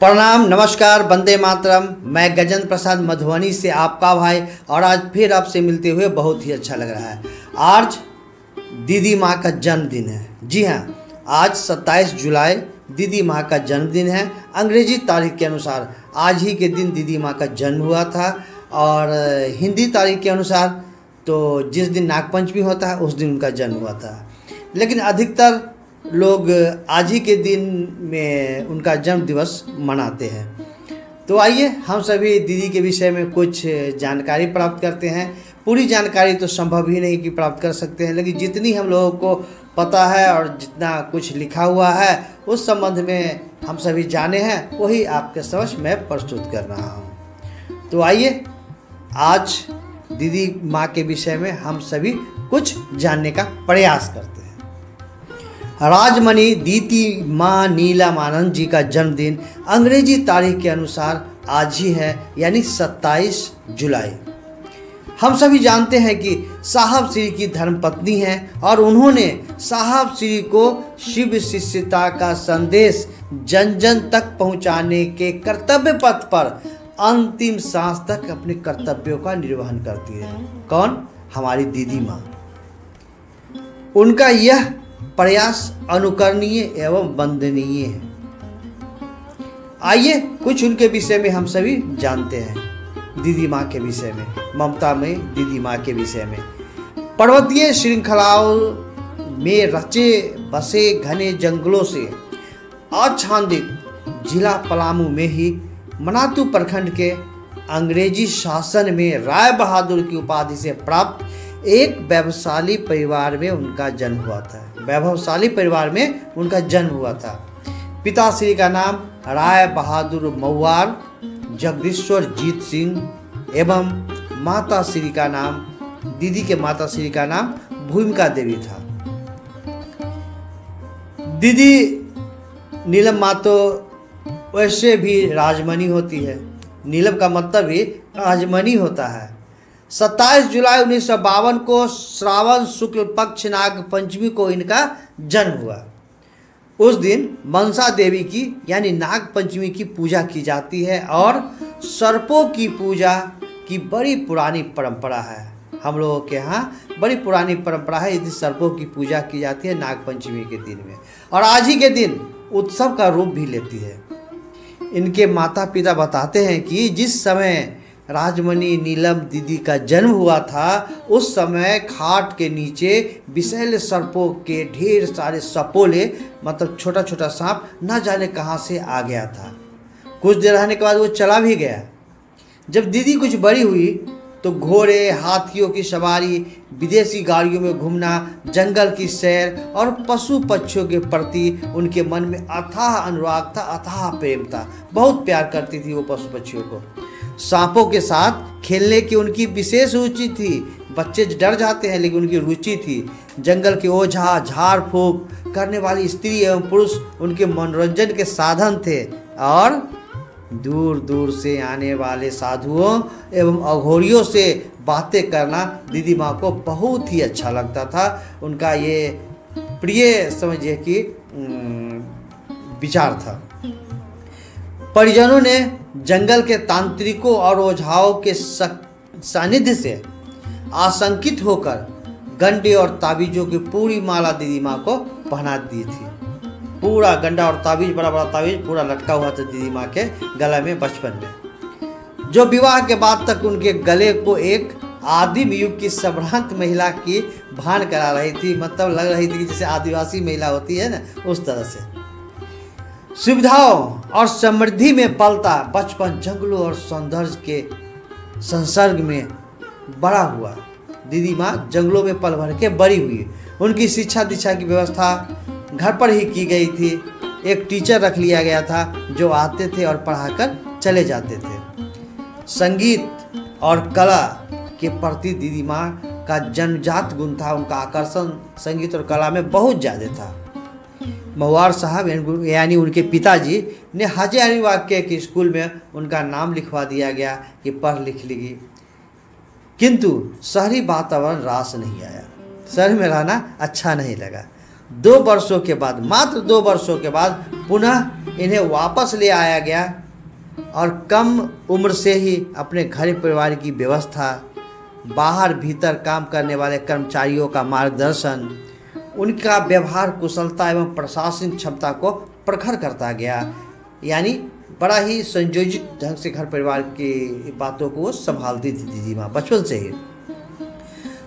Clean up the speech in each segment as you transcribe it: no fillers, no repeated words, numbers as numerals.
प्रणाम, नमस्कार, वंदे मातरम। मैं गजेंद्र प्रसाद मधुबनी से आपका भाई, और आज फिर आपसे मिलते हुए बहुत ही अच्छा लग रहा है। आज दीदी माँ का जन्मदिन है। जी हाँ, आज 27 जुलाई दीदी माँ का जन्मदिन है। अंग्रेजी तारीख के अनुसार आज ही के दिन दीदी माँ का जन्म हुआ था, और हिंदी तारीख के अनुसार तो जिस दिन नागपंचमी होता है उस दिन उनका जन्म हुआ था। लेकिन अधिकतर लोग आज ही के दिन में उनका जन्म दिवस मनाते हैं। तो आइए हम सभी दीदी के विषय में कुछ जानकारी प्राप्त करते हैं। पूरी जानकारी तो संभव ही नहीं कि प्राप्त कर सकते हैं, लेकिन जितनी हम लोगों को पता है और जितना कुछ लिखा हुआ है उस संबंध में हम सभी जाने हैं, वही आपके समक्ष मैं प्रस्तुत कर रहा हूँ। तो आइए आज दीदी माँ के विषय में हम सभी कुछ जानने का प्रयास करते हैं। राजमणि दीदी माँ नीलमानंद जी का जन्मदिन अंग्रेजी तारीख के अनुसार आज ही है, यानी 27 जुलाई। हम सभी जानते हैं कि साहब श्री की धर्मपत्नी हैं और उन्होंने साहब श्री को शिव शिष्यता का संदेश जन जन तक पहुंचाने के कर्तव्य पथ पर अंतिम सांस तक अपने कर्तव्यों का निर्वहन करती है। कौन? हमारी दीदी माँ। उनका यह प्रयास अनुकरणीय एवं वंदनीय है। आइए कुछ उनके विषय में हम सभी जानते हैं। दीदी माँ के विषय में, ममता में दीदी माँ के विषय में। पर्वतीय श्रृंखलाओं में रचे बसे घने जंगलों से आच्छादित जिला पलामू में ही मनातू प्रखंड के अंग्रेजी शासन में राय बहादुर की उपाधि से प्राप्त एक वैभवशाली परिवार में उनका जन्म हुआ था। वैभवशाली परिवार में उनका जन्म हुआ था। पिताश्री का नाम राय बहादुर मऊआर जगदीश्वर जीत सिंह एवं माताश्री का नाम, दीदी के माताश्री का नाम भूमिका देवी था। दीदी नीलम माँ तो वैसे भी राजमणि होती है। नीलम का मतलब ही राजमणि होता है। 27 जुलाई 1952 को श्रावण शुक्ल पक्ष नाग पंचमी को इनका जन्म हुआ। उस दिन मनसा देवी की यानी नाग पंचमी की पूजा की जाती है, और सर्पों की पूजा की बड़ी पुरानी परंपरा है। हम लोगों के यहाँ बड़ी पुरानी परंपरा है, यदि सर्पों की पूजा की जाती है नाग पंचमी के दिन में, और आज ही के दिन उत्सव का रूप भी लेती है। इनके माता पिता बताते हैं कि जिस समय राजमणि नीलम दीदी का जन्म हुआ था, उस समय खाट के नीचे विषैले सर्पों के ढेर सारे सपोले, मतलब छोटा छोटा सांप, न जाने कहाँ से आ गया था। कुछ देर रहने के बाद वो चला भी गया। जब दीदी कुछ बड़ी हुई तो घोड़े, हाथियों की सवारी, विदेशी गाड़ियों में घूमना, जंगल की सैर और पशु पक्षियों के प्रति उनके मन में अथाह अनुराग था, अथाह प्रेम था। बहुत प्यार करती थी वो पशु पक्षियों को। सांपों के साथ खेलने की उनकी विशेष रुचि थी। बच्चे डर जाते हैं, लेकिन उनकी रुचि थी। जंगल के ओझा, झाड़ फूक करने वाली स्त्री एवं पुरुष उनके मनोरंजन के साधन थे, और दूर दूर से आने वाले साधुओं एवं अघोरियों से बातें करना दीदी माँ को बहुत ही अच्छा लगता था। उनका ये प्रिय समझिए कि विचार था। परिजनों ने जंगल के तांत्रिकों और ओझाओं के सानिध्य से आशंकित होकर गंडे और ताबीजों की पूरी माला दीदी माँ को पहना दी थी। पूरा गंडा और ताबीज, बड़ा बड़ा ताबीज पूरा लटका हुआ था दीदी माँ के गला में बचपन में, जो विवाह के बाद तक उनके गले को एक आदिम युग की संभ्रांत महिला की भान करा रही थी। मतलब लग रही थी कि जैसे आदिवासी महिला होती है ना, उस तरह से। सुविधाओं और समृद्धि में पलता बचपन जंगलों और सौंदर्य के संसर्ग में बड़ा हुआ। दीदी माँ जंगलों में पल भर के बड़ी हुई। उनकी शिक्षा दीक्षा की व्यवस्था घर पर ही की गई थी। एक टीचर रख लिया गया था जो आते थे और पढ़ाकर चले जाते थे। संगीत और कला के प्रति दीदी माँ का जन्मजात गुण था। उनका आकर्षण संगीत और कला में बहुत ज़्यादा था। मऊआर साहब यानी उनके पिताजी ने हजारी वाक्य के स्कूल में उनका नाम लिखवा दिया गया कि पढ़ लिख लेगी, किंतु शहरी वातावरण रास नहीं आया। शहर में रहना अच्छा नहीं लगा। 2 वर्षों के बाद, मात्र 2 वर्षों के बाद पुनः इन्हें वापस ले आया गया और कम उम्र से ही अपने घर परिवार की व्यवस्था, बाहर भीतर काम करने वाले कर्मचारियों का मार्गदर्शन, उनका व्यवहार कुशलता एवं प्रशासनिक क्षमता को प्रखर करता गया। यानी बड़ा ही संयोजित ढंग से घर परिवार की बातों को वो संभालती थी दीदी माँ बचपन से ही।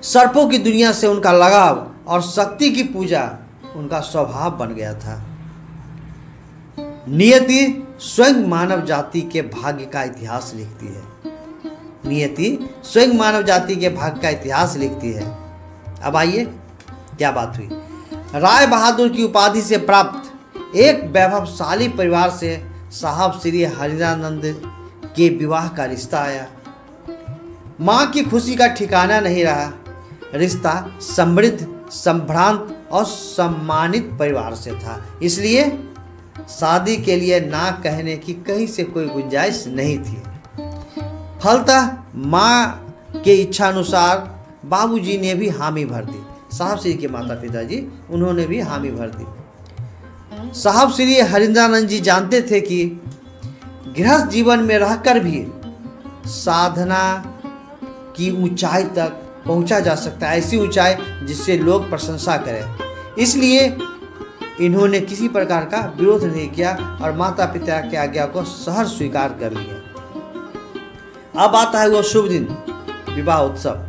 सर्पों की दुनिया से उनका लगाव और शक्ति की पूजा उनका स्वभाव बन गया था। नियति स्वयं मानव जाति के भाग्य का इतिहास लिखती है। नियति स्वयं मानव जाति के भाग्य का इतिहास लिखती है। अब आइए क्या बात हुई। राय बहादुर की उपाधि से प्राप्त एक वैभवशाली परिवार से साहब श्री हरिंद्रानंद के विवाह का रिश्ता आया। मां की खुशी का ठिकाना नहीं रहा। रिश्ता समृद्ध, संभ्रांत और सम्मानित परिवार से था, इसलिए शादी के लिए ना कहने की कहीं से कोई गुंजाइश नहीं थी। फलतः मां के इच्छा अनुसार बाबूजी ने भी हामी भर दी। साहब श्री के माता पिताजी उन्होंने भी हामी भर दी। साहब श्री हरिंद्रानंद जी जानते थे कि गृहस्थ जीवन में रहकर भी साधना की ऊंचाई तक पहुंचा जा सकता है, ऐसी ऊंचाई जिससे लोग प्रशंसा करें। इसलिए इन्होंने किसी प्रकार का विरोध नहीं किया और माता पिता की आज्ञा को सहर्ष स्वीकार कर लिया। अब आता है वो शुभ दिन, विवाह उत्सव।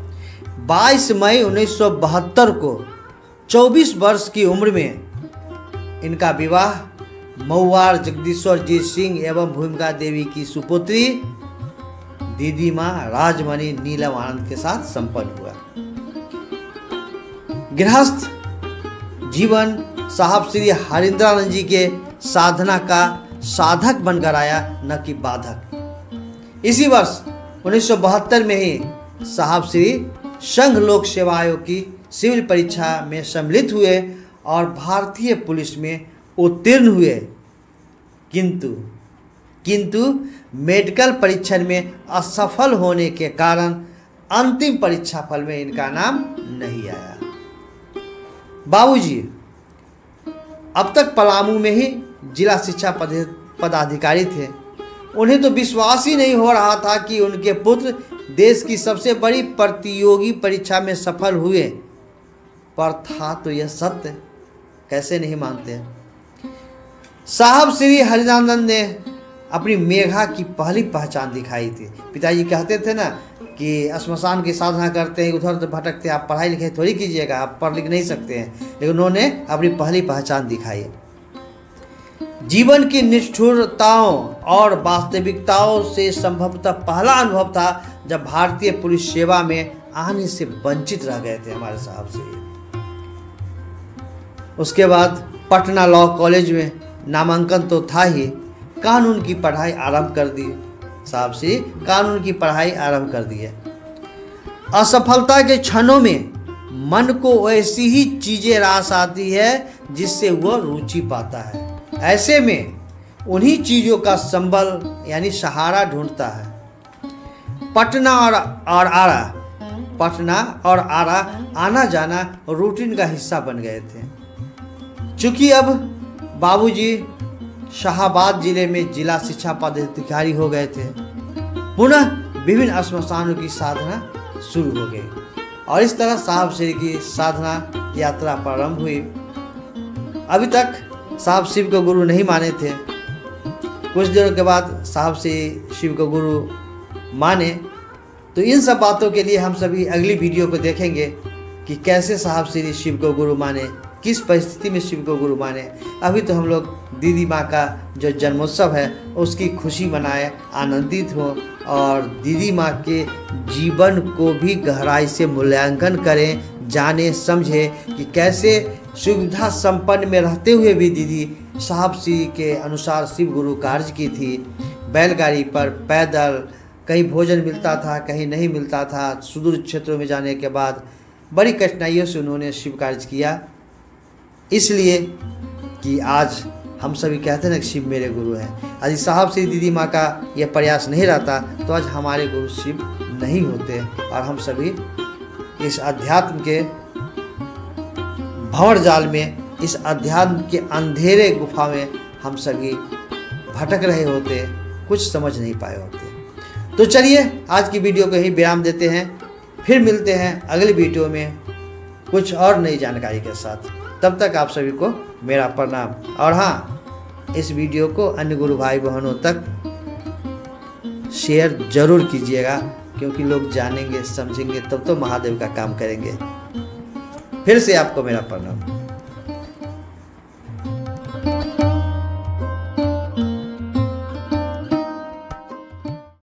22 मई 1972 को 24 वर्ष की उम्र में इनका विवाह महुआर जगदीश्वर जीत सिंह एवं भूमिका देवी की सुपुत्री दीदी माँ राजमणि नीलम आनंद के साथ संपन्न हुआ। गृहस्थ जीवन साहब श्री हरिंद्रानंद जी के साधना का साधक बनकर आया, न कि बाधक। इसी वर्ष 1972 में ही साहब श्री संघ लोक सेवा आयोग की सिविल परीक्षा में सम्मिलित हुए और भारतीय पुलिस में उत्तीर्ण हुए, किंतु मेडिकल परीक्षण में असफल होने के कारण अंतिम परीक्षा फल में इनका नाम नहीं आया। बाबूजी अब तक पलामू में ही जिला शिक्षा पदाधिकारी थे। उन्हें तो विश्वास ही नहीं हो रहा था कि उनके पुत्र देश की सबसे बड़ी प्रतियोगी परीक्षा में सफल हुए, पर था तो यह सत्य, कैसे नहीं मानते। साहब श्री हरिंद्रानंद ने अपनी मेघा की पहली पहचान दिखाई थी। पिताजी कहते थे ना कि श्मशान की साधना करते हैं, उधर उधर भटकते हैं, आप पढ़ाई लिखाई थोड़ी कीजिएगा, आप पढ़ लिख नहीं सकते हैं, लेकिन उन्होंने अपनी पहली पहचान दिखाई। जीवन की निष्ठुरताओं और वास्तविकताओं से संभवतः पहला अनुभव था जब भारतीय पुलिस सेवा में आने से वंचित रह गए थे हमारे साहब से। उसके बाद पटना लॉ कॉलेज में नामांकन तो था ही, कानून की पढ़ाई आरंभ कर दी। साहब से कानून की पढ़ाई आरंभ कर दी है। असफलता के क्षणों में मन को ऐसी ही चीजें रास आती है जिससे वह रुचि पाता है। ऐसे में उन्हीं चीजों का संबल यानी सहारा ढूंढता है। पटना और आरा आना जाना रूटीन का हिस्सा बन गए थे। चूंकि अब बाबूजी शाहाबाद जिले में जिला शिक्षा पदाधिकारी हो गए थे, पुनः विभिन्न श्मशानों की साधना शुरू हो गई और इस तरह साहब श्री की साधना यात्रा प्रारंभ हुई। अभी तक साहब शिव को गुरु नहीं माने थे। कुछ दिनों के बाद साहब श्री शिव को गुरु माने। तो इन सब बातों के लिए हम सभी अगली वीडियो को देखेंगे कि कैसे साहब श्री शिव को गुरु माने, किस परिस्थिति में शिव को गुरु माने। अभी तो हम लोग दीदी माँ का जो जन्मोत्सव है उसकी खुशी मनाएं, आनंदित हों और दीदी माँ के जीवन को भी गहराई से मूल्यांकन करें, जाने समझें कि कैसे सुविधा संपन्न में रहते हुए भी दीदी साहब श्री के अनुसार शिव गुरु कार्य की थी। बैलगाड़ी पर, पैदल, कहीं भोजन मिलता था, कहीं नहीं मिलता था। सुदूर क्षेत्रों में जाने के बाद बड़ी कठिनाइयों से उन्होंने शिव कार्य किया, इसलिए कि आज हम सभी कहते हैं ना कि शिव मेरे गुरु हैं। यदि साहब श्री दीदी माँ का यह प्रयास नहीं रहता तो आज हमारे गुरु शिव नहीं होते और हम सभी इस अध्यात्म के भंवर जाल में इस अध्यात्म के अंधेरे गुफा में हम सभी भटक रहे होते, कुछ समझ नहीं पाए होते। तो चलिए आज की वीडियो को यहीं विराम देते हैं, फिर मिलते हैं अगली वीडियो में कुछ और नई जानकारी के साथ। तब तक आप सभी को मेरा प्रणाम। और हाँ, इस वीडियो को अन्य गुरु भाई बहनों तक शेयर जरूर कीजिएगा, क्योंकि लोग जानेंगे समझेंगे तब तो महादेव का काम करेंगे। फिर से आपको मेरा प्रणाम।